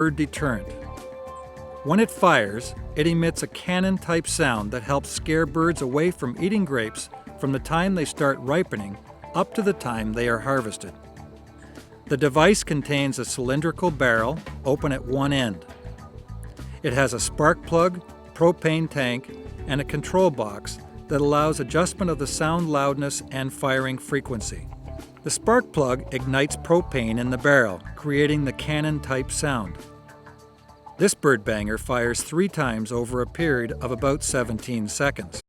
bird deterrent. When it fires, it emits a cannon-type sound that helps scare birds away from eating grapes from the time they start ripening up to the time they are harvested. The device contains a cylindrical barrel, open at one end. It has a spark plug, propane tank, and a control box that allows adjustment of the sound loudness and firing frequency. The spark plug ignites propane in the barrel, creating the cannon-type sound. This bird banger fires 3 times over a period of about 17 seconds.